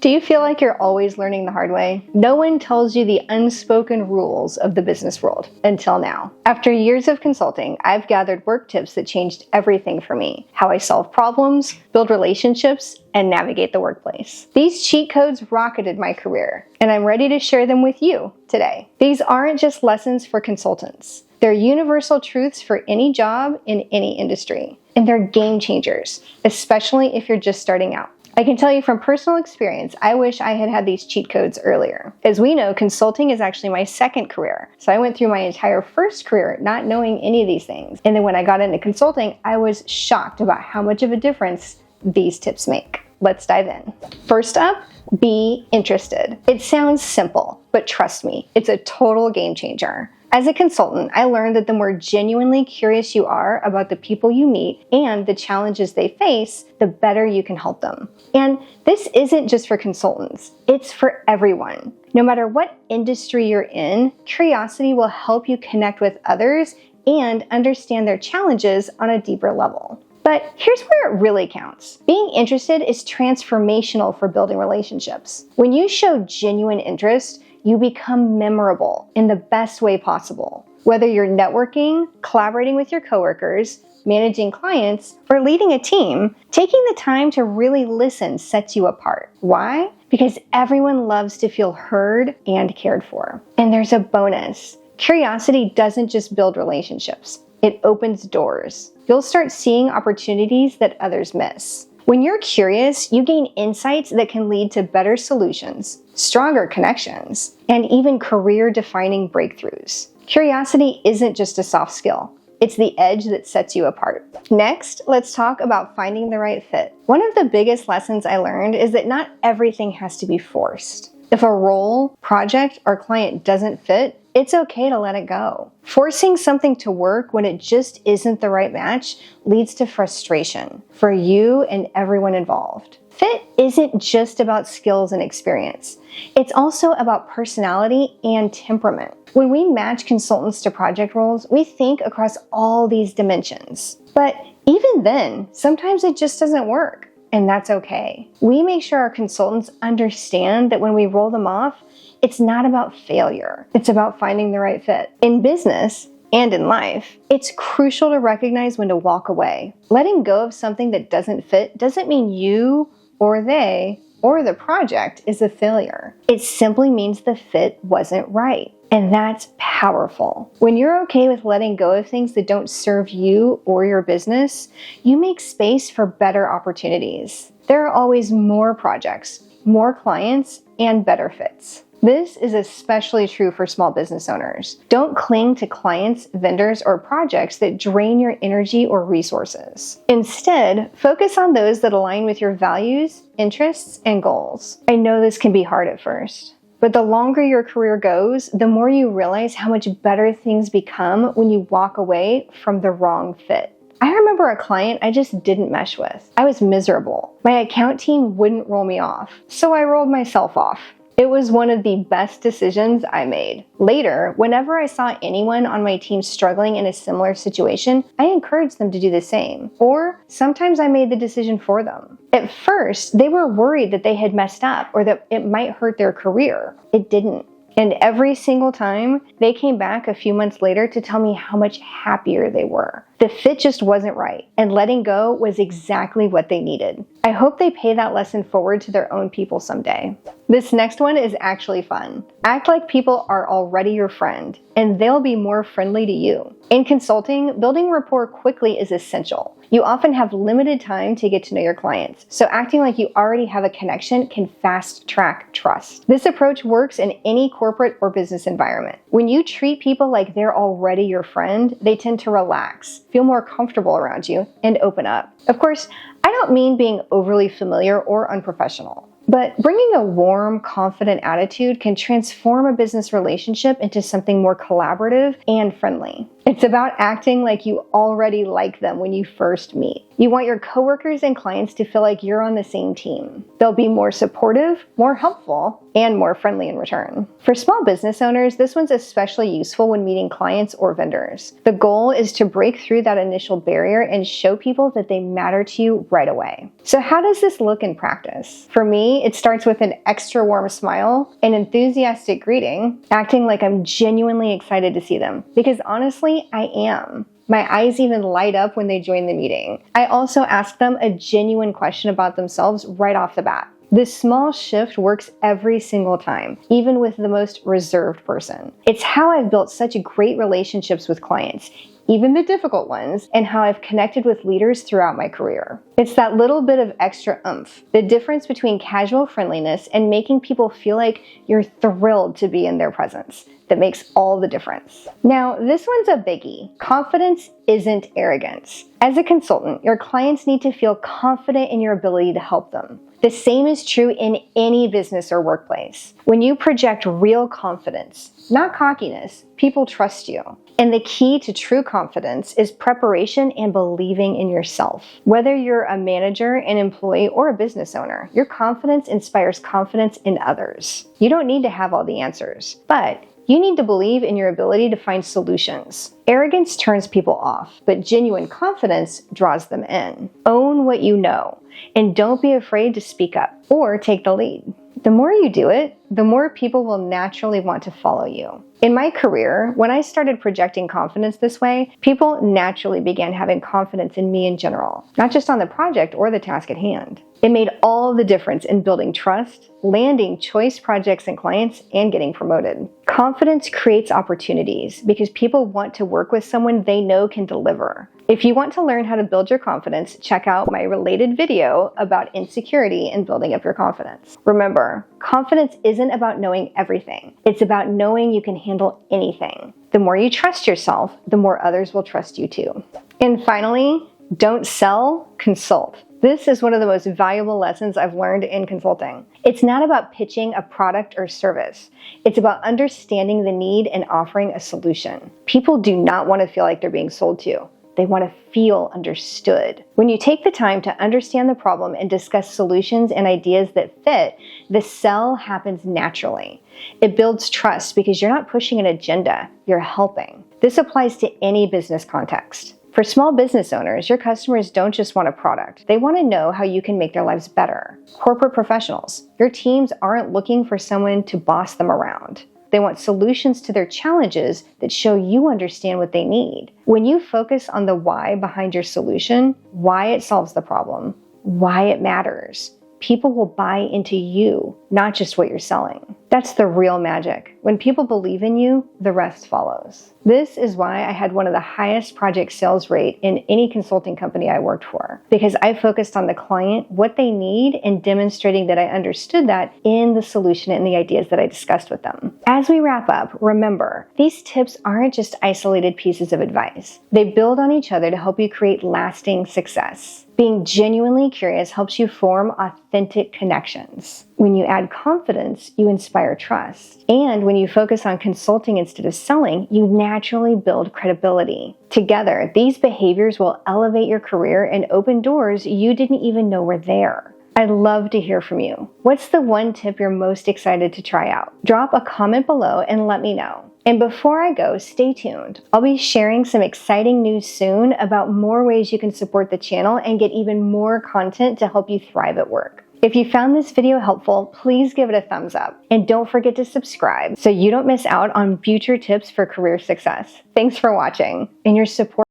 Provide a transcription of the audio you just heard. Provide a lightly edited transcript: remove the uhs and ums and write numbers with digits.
Do you feel like you're always learning the hard way? No one tells you the unspoken rules of the business world until now. After years of consulting, I've gathered work tips that changed everything for me: how I solve problems, build relationships, and navigate the workplace. These cheat codes rocketed my career, and I'm ready to share them with you today. These aren't just lessons for consultants. They're universal truths for any job in any industry, and they're game changers, especially if you're just starting out. I can tell you from personal experience, I wish I had had these cheat codes earlier. As we know, consulting is actually my second career. So I went through my entire first career not knowing any of these things. And then when I got into consulting, I was shocked about how much of a difference these tips make. Let's dive in. First up, be interested. It sounds simple, but trust me, it's a total game changer. As a consultant, I learned that the more genuinely curious you are about the people you meet and the challenges they face, the better you can help them. And this isn't just for consultants, it's for everyone. No matter what industry you're in, curiosity will help you connect with others and understand their challenges on a deeper level. But here's where it really counts. Being interested is transformational for building relationships. When you show genuine interest, you become memorable in the best way possible. Whether you're networking, collaborating with your coworkers, managing clients, or leading a team, taking the time to really listen sets you apart. Why? Because everyone loves to feel heard and cared for. And there's a bonus. Curiosity doesn't just build relationships. It opens doors. You'll start seeing opportunities that others miss. When you're curious, you gain insights that can lead to better solutions, stronger connections, and even career-defining breakthroughs. Curiosity isn't just a soft skill. It's the edge that sets you apart. Next, let's talk about finding the right fit. One of the biggest lessons I learned is that not everything has to be forced. If a role, project, or client doesn't fit, it's okay to let it go. Forcing something to work when it just isn't the right match leads to frustration for you and everyone involved. Fit isn't just about skills and experience. It's also about personality and temperament. When we match consultants to project roles, we think across all these dimensions. But even then, sometimes it just doesn't work, and that's okay. We make sure our consultants understand that when we roll them off, it's not about failure. It's about finding the right fit. In business and in life, it's crucial to recognize when to walk away. Letting go of something that doesn't fit doesn't mean you or they or the project is a failure. It simply means the fit wasn't right. And that's powerful. When you're okay with letting go of things that don't serve you or your business, you make space for better opportunities. There are always more projects, more clients, and better fits. This is especially true for small business owners. Don't cling to clients, vendors, or projects that drain your energy or resources. Instead, focus on those that align with your values, interests, and goals. I know this can be hard at first, but the longer your career goes, the more you realize how much better things become when you walk away from the wrong fit. I remember a client I just didn't mesh with. I was miserable. My account team wouldn't roll me off, so I rolled myself off. It was one of the best decisions I made. Later, whenever I saw anyone on my team struggling in a similar situation, I encouraged them to do the same. Or sometimes I made the decision for them. At first, they were worried that they had messed up or that it might hurt their career. It didn't. And every single time, they came back a few months later to tell me how much happier they were. The fit just wasn't right, and letting go was exactly what they needed. I hope they pay that lesson forward to their own people someday. This next one is actually fun. Act like people are already your friend, and they'll be more friendly to you. In consulting, building rapport quickly is essential. You often have limited time to get to know your clients, so acting like you already have a connection can fast-track trust. This approach works in any corporate or business environment. When you treat people like they're already your friend, they tend to relax, feel more comfortable around you, and open up. Of course, I don't mean being overly familiar or unprofessional. But bringing a warm, confident attitude can transform a business relationship into something more collaborative and friendly. It's about acting like you already like them when you first meet. You want your coworkers and clients to feel like you're on the same team. They'll be more supportive, more helpful, and more friendly in return. For small business owners, this one's especially useful when meeting clients or vendors. The goal is to break through that initial barrier and show people that they matter to you right away. So how does this look in practice? For me, me, it starts with an extra warm smile, an enthusiastic greeting, acting like I'm genuinely excited to see them. Because honestly, I am. My eyes even light up when they join the meeting. I also ask them a genuine question about themselves right off the bat. This small shift works every single time, even with the most reserved person. It's how I've built such great relationships with clients, even the difficult ones, and how I've connected with leaders throughout my career. It's that little bit of extra oomph, the difference between casual friendliness and making people feel like you're thrilled to be in their presence, that makes all the difference. Now, this one's a biggie. Confidence isn't arrogance. As a consultant, your clients need to feel confident in your ability to help them. The same is true in any business or workplace. When you project real confidence, not cockiness, people trust you. And the key to true confidence is preparation and believing in yourself. Whether you're a manager, an employee, or a business owner, your confidence inspires confidence in others. You don't need to have all the answers, but you need to believe in your ability to find solutions. Arrogance turns people off, but genuine confidence draws them in. Own what you know, and don't be afraid to speak up or take the lead. The more you do it, the more people will naturally want to follow you. In my career, when I started projecting confidence this way, people naturally began having confidence in me in general, not just on the project or the task at hand. It made all the difference in building trust, landing choice projects and clients, and getting promoted. Confidence creates opportunities because people want to work with someone they know can deliver. If you want to learn how to build your confidence, check out my related video about insecurity and building up your confidence. Remember, confidence isn't about knowing everything. It's about knowing you can handle anything. The more you trust yourself, the more others will trust you too. And finally, don't sell, consult. This is one of the most valuable lessons I've learned in consulting. It's not about pitching a product or service. It's about understanding the need and offering a solution. People do not want to feel like they're being sold to. They want to feel understood. When you take the time to understand the problem and discuss solutions and ideas that fit, the sell happens naturally. It builds trust because you're not pushing an agenda, you're helping. This applies to any business context. For small business owners, your customers don't just want a product. They want to know how you can make their lives better. Corporate professionals, your teams aren't looking for someone to boss them around. They want solutions to their challenges that show you understand what they need. When you focus on the why behind your solution, why it solves the problem, why it matters, people will buy into you, not just what you're selling. That's the real magic. When people believe in you, the rest follows. This is why I had one of the highest project sales rate in any consulting company I worked for, because I focused on the client, what they need, and demonstrating that I understood that in the solution and the ideas that I discussed with them. As we wrap up, remember, these tips aren't just isolated pieces of advice. They build on each other to help you create lasting success. Being genuinely curious helps you form authentic connections. When you add confidence, you inspire trust. And when you focus on consulting instead of selling, you naturally build credibility. Together, these behaviors will elevate your career and open doors you didn't even know were there. I'd love to hear from you. What's the one tip you're most excited to try out? Drop a comment below and let me know. And before I go, stay tuned. I'll be sharing some exciting news soon about more ways you can support the channel and get even more content to help you thrive at work. If you found this video helpful, please give it a thumbs up. And don't forget to subscribe so you don't miss out on future tips for career success. Thanks for watching, and your support